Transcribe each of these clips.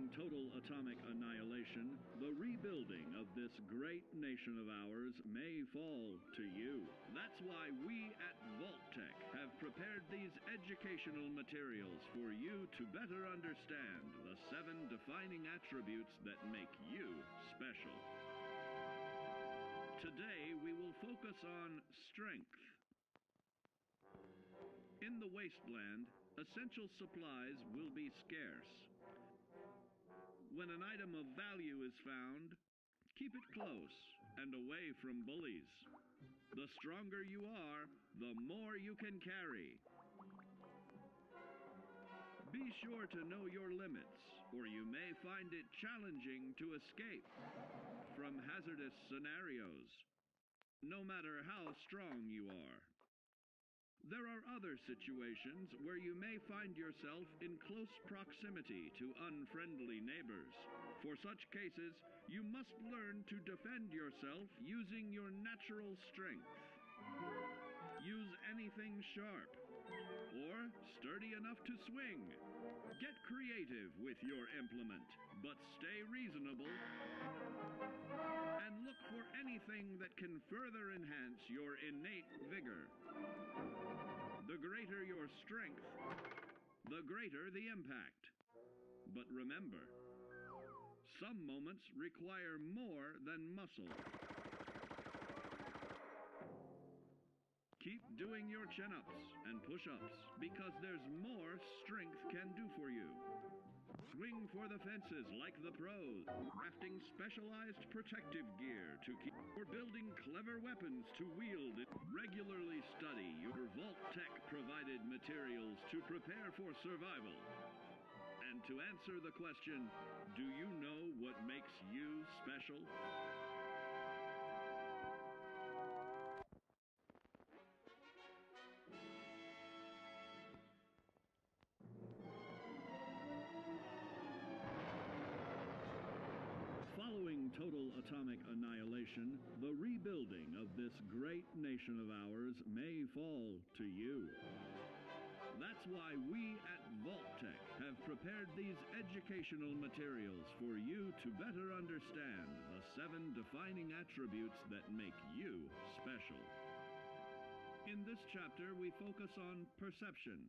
Following total atomic annihilation, the rebuilding of this great nation of ours may fall to you. That's why we at Vault-Tec have prepared these educational materials for you to better understand the 7 defining attributes that make you special. Today, we will focus on strength. In the wasteland, essential supplies will be scarce. When an item of value is found, keep it close and away from bullies. The stronger you are, the more you can carry. Be sure to know your limits, or you may find it challenging to escape from hazardous scenarios, no matter how strong you are. There are other situations where you may find yourself in close proximity to unfriendly neighbors. For such cases, you must learn to defend yourself using your natural strength. Use anything sharp or sturdy enough to swing. Get creative with your implement, but stay reasonable and look for anything that can further enhance your innate vigor. The greater your strength, the greater the impact. But remember, some moments require more than muscle. Keep doing your chin-ups and push-ups because there's more strength can do for you. Swing for the fences like the pros, crafting specialized protective gear to keep, or building clever weapons to wield. Regularly study your Vault-Tec provided materials to prepare for survival. And to answer the question, do you know what makes you special? Following total atomic annihilation, the rebuilding of this great nation of ours may fall to you. That's why we at Vault-Tec have prepared these educational materials for you to better understand the 7 defining attributes that make you special. In this chapter, we focus on perception.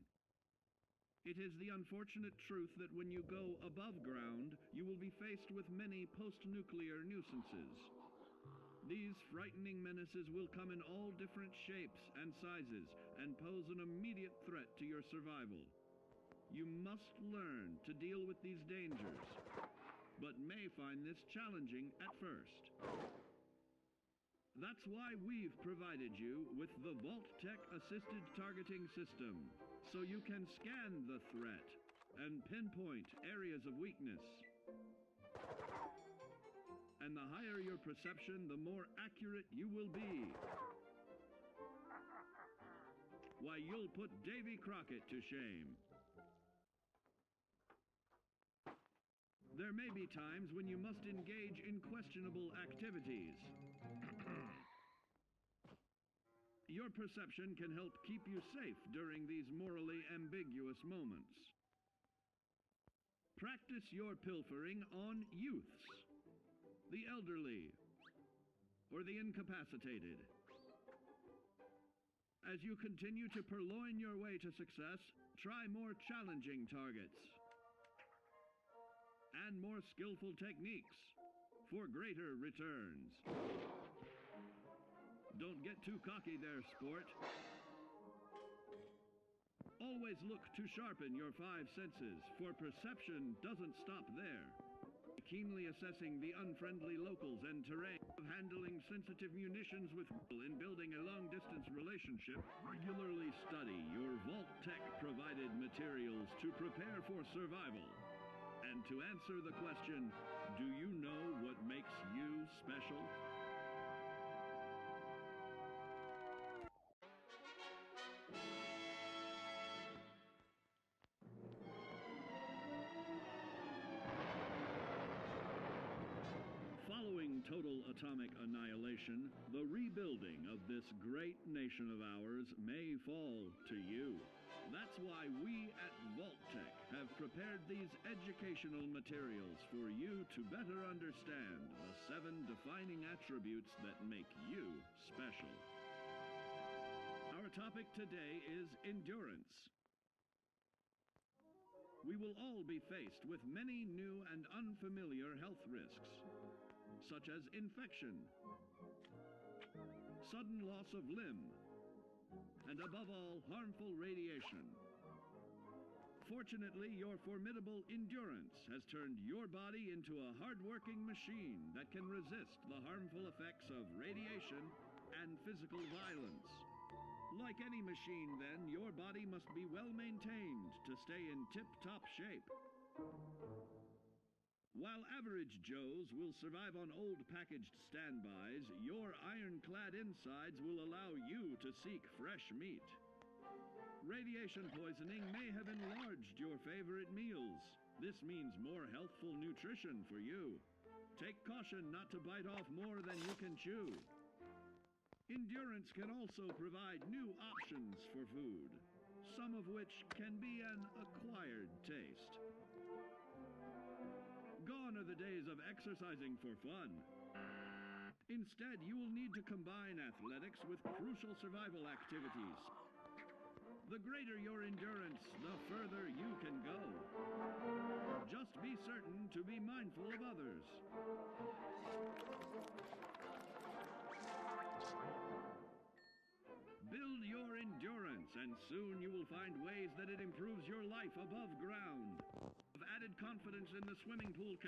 It is the unfortunate truth that when you go above ground, you will be faced with many post-nuclear nuisances. These frightening menaces will come in all different shapes and sizes and pose an immediate threat to your survival. You must learn to deal with these dangers, but may find this challenging at first. That's why we've provided you with the Vault-Tec Assisted Targeting System, so you can scan the threat and pinpoint areas of weakness. And the higher your perception, the more accurate you will be. Why, you'll put Davy Crockett to shame. There may be times when you must engage in questionable activities. Your perception can help keep you safe during these morally ambiguous moments. Practice your pilfering on youths, the elderly, or the incapacitated. As you continue to purloin your way to success, try more challenging targets and more skillful techniques for greater returns. Don't get too cocky there, sport. Always look to sharpen your 5 senses, for perception doesn't stop there. Keenly assessing the unfriendly locals and terrain, handling sensitive munitions with in building a long-distance relationship. Regularly study your Vault-Tec provided materials to prepare for survival. And to answer the question, do you know what makes you special? Following total atomic annihilation, the rebuilding of this great nation of ours may fall to you. That's why we at Vault-Tec have prepared these educational materials for you to better understand the 7 defining attributes that make you special. Our topic today is endurance. We will all be faced with many new and unfamiliar health risks, such as infection, sudden loss of limb, and above all, harmful radiation. Fortunately, your formidable endurance has turned your body into a hard-working machine that can resist the harmful effects of radiation and physical violence. Like any machine, then, your body must be well maintained to stay in tip-top shape. While average Joes will survive on old packaged standbys, your ironclad insides will allow you to seek fresh meat. Radiation poisoning may have enlarged your favorite meals. This means more healthful nutrition for you. Take caution not to bite off more than you can chew. Endurance can also provide new options for food, some of which can be an acquired taste. Gone are the days of exercising for fun. Instead, you will need to combine athletics with crucial survival activities. The greater your endurance, the further you can go. Just be certain to be mindful of others. Build your endurance, and soon you will find ways that it improves your life above ground. Of added confidence in the swimming pool,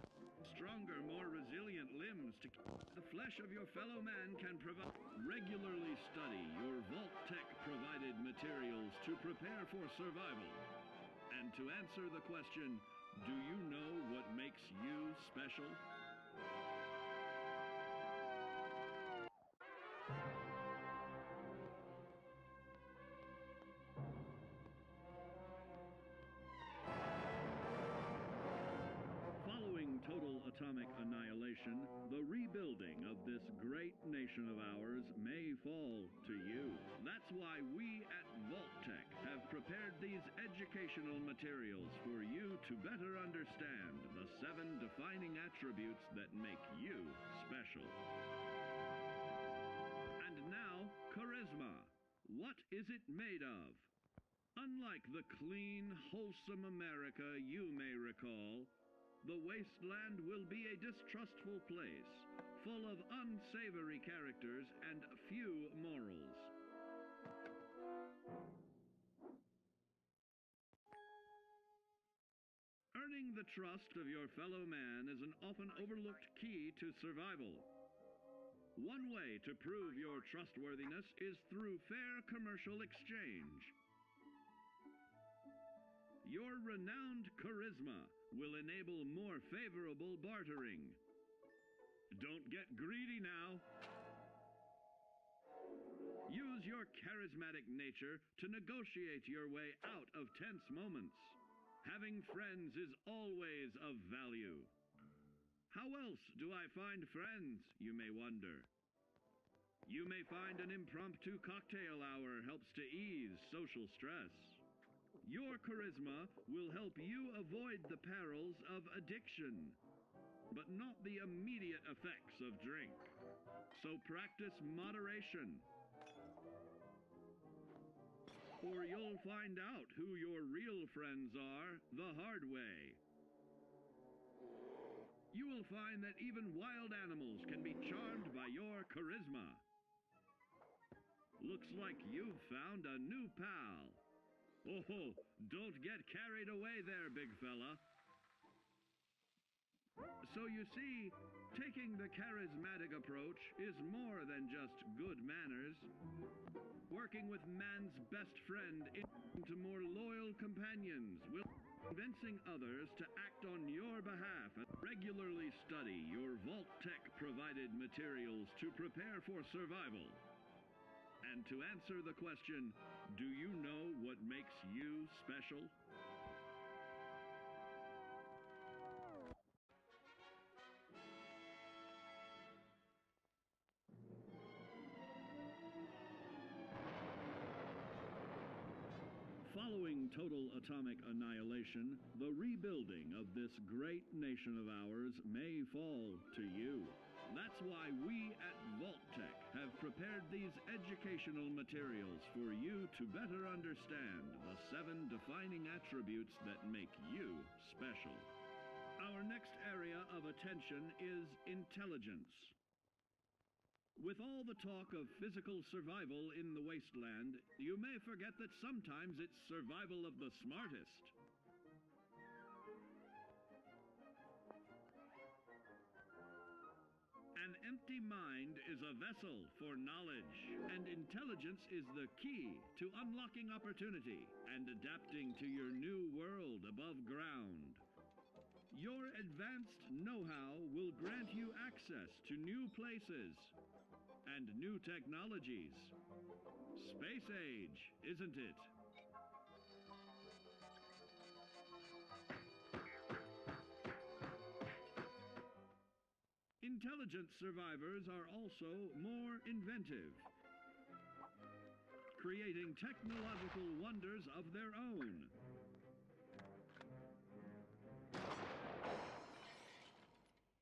stronger, more resilient limbs to keep the flesh of your fellow man can provide. Regularly study your Vault-Tec provided materials to prepare for survival. And to answer the question, do you know what makes you special? Following total atomic annihilation, the rebuilding of this great nation of ours may fall to you. That's why we at Vault-Tec have prepared these educational materials for you to better understand the 7 defining attributes that make you special. And now, charisma. What is it made of? Unlike the clean, wholesome America you may recall, the wasteland will be a distrustful place, full of unsavory characters and few morals. Earning the trust of your fellow man is an often overlooked key to survival. One way to prove your trustworthiness is through fair commercial exchange. Your renowned charisma will enable more favorable bartering. Don't get greedy now. Use your charismatic nature to negotiate your way out of tense moments. Having friends is always of value. How else do I find friends, you may wonder? You may find an impromptu cocktail hour helps to ease social stress. Your charisma will help you avoid the perils of addiction, but not the immediate effects of drink. So practice moderation, or you'll find out who your real friends are the hard way. You will find that even wild animals can be charmed by your charisma. Looks like you've found a new pal. Oh, don't get carried away there, big fella. So you see, taking the charismatic approach is more than just good manners. Working with man's best friend into more loyal companions will convincing others to act on your behalf. And regularly study your Vault-Tec provided materials to prepare for survival. And to answer the question, do you know what makes you special? Following total atomic annihilation, the rebuilding of this great nation of ours may fall to you. That's why we at Vault-Tec have prepared these educational materials for you to better understand the 7 defining attributes that make you special. Our next area of attention is intelligence. With all the talk of physical survival in the wasteland, you may forget that sometimes it's survival of the smartest. An empty mind is a vessel for knowledge, and intelligence is the key to unlocking opportunity and adapting to your new world above ground. Your advanced know-how will grant you access to new places and new technologies. Space age, isn't it? Intelligent survivors are also more inventive, creating technological wonders of their own.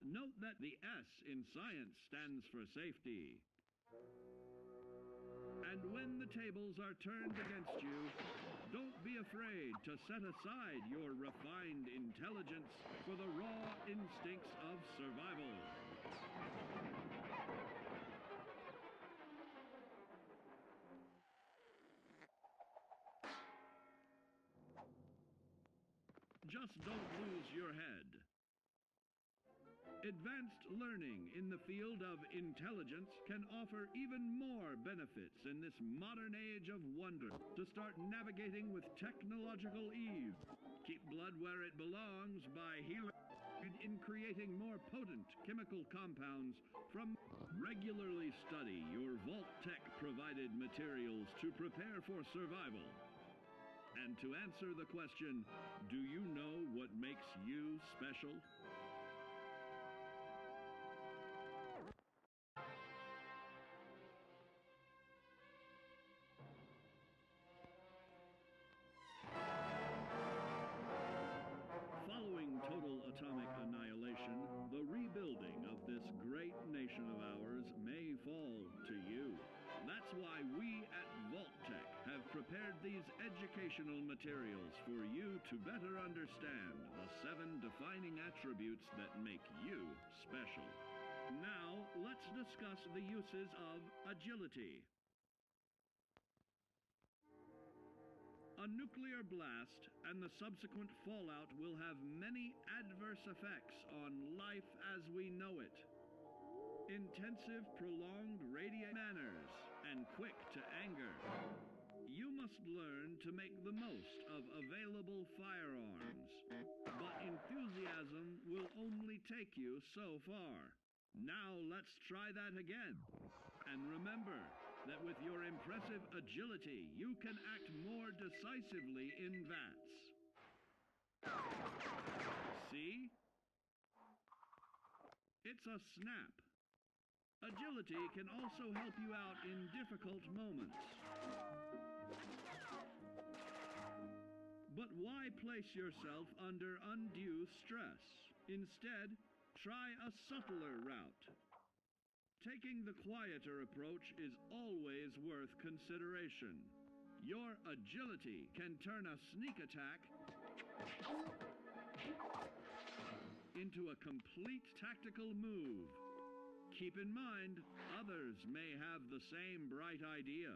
Note that the S in science stands for safety. And when the tables are turned against you, don't be afraid to set aside your refined intelligence for the raw instincts of survival. Just don't lose your head. Advanced learning in the field of intelligence can offer even more benefits in this modern age of wonder. To start navigating with technological ease, keep blood where it belongs by healing in creating more potent chemical compounds from. Regularly study your Vault-Tec provided materials to prepare for survival. And to answer the question, do you know what makes you special? Following total atomic annihilation, the rebuilding of this great nation of ours may fall to you. That's why we at Vault-Tec have prepared these educational materials for you to better understand the 7 defining attributes that make you special. Now, let's discuss the uses of agility. A nuclear blast and the subsequent fallout will have many adverse effects on life as we know it. Intensive, prolonged manners and quick to anger. You must learn to make the most of available firearms, but enthusiasm will only take you so far. Now let's try that again. And remember that with your impressive agility, you can act more decisively in VATS. See? It's a snap. Agility can also help you out in difficult moments. But why place yourself under undue stress? Instead, try a subtler route. Taking the quieter approach is always worth consideration. Your agility can turn a sneak attack into a complete tactical move. Keep in mind, others may have the same bright idea.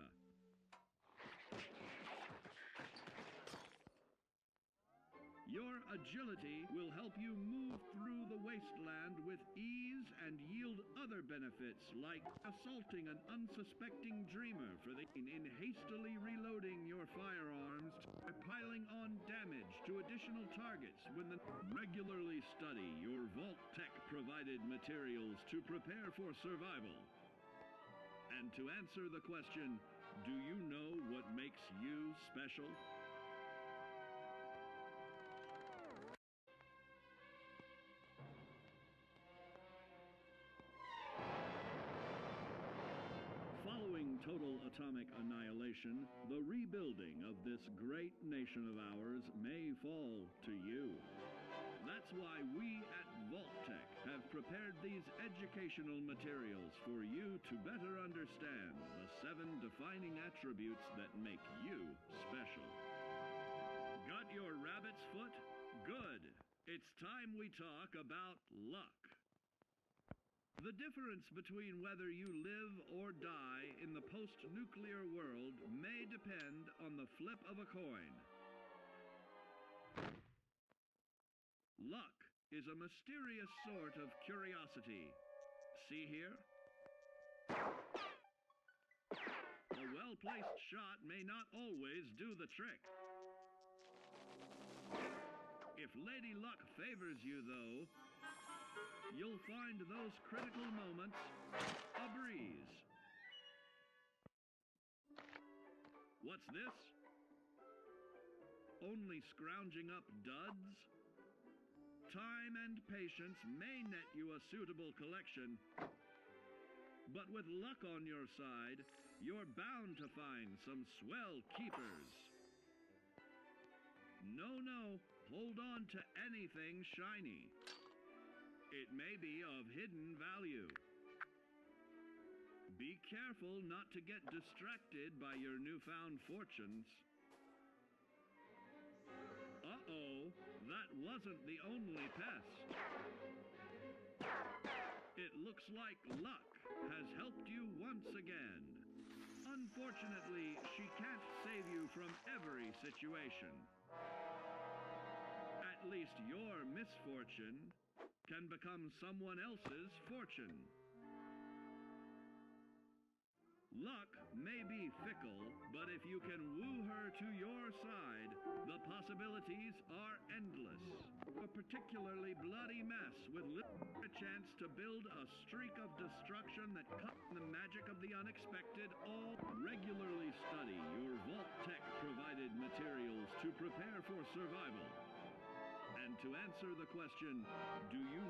Your agility will help you move through the wasteland with ease and yield other benefits like assaulting an unsuspecting dreamer in hastily reloading your firearms or piling on damage to additional targets when regularly study your Vault-Tec provided materials to prepare for survival. And to answer the question, do you know what makes you special? Following total atomic annihilation, the rebuilding of this great nation of ours may fall to you. That's why we at Vault-Tec have prepared these educational materials for you to better understand the 7 defining attributes that make you special. Got your rabbit's foot? Good. It's time we talk about luck. The difference between whether you live or die in the post-nuclear world may depend on the flip of a coin. Luck is a mysterious sort of curiosity. See here? A well-placed shot may not always do the trick. If Lady Luck favors you, though, you'll find those critical moments a breeze. What's this? Only scrounging up duds? Time and patience may net you a suitable collection, but with luck on your side, you're bound to find some swell keepers. No, hold on to anything shiny. It may be of hidden value. Be careful not to get distracted by your newfound fortunes. Uh-oh, that wasn't the only pest. It looks like luck has helped you once again. Unfortunately, she can't save you from every situation. At least your misfortune can become someone else's fortune. Luck may be fickle, but if you can woo her to your side, the possibilities are endless. A particularly bloody mess with little chance to build a streak of destruction that cuts the magic of the unexpected. All regularly study your Vault-Tec provided materials to prepare for survival. And to answer the question, do you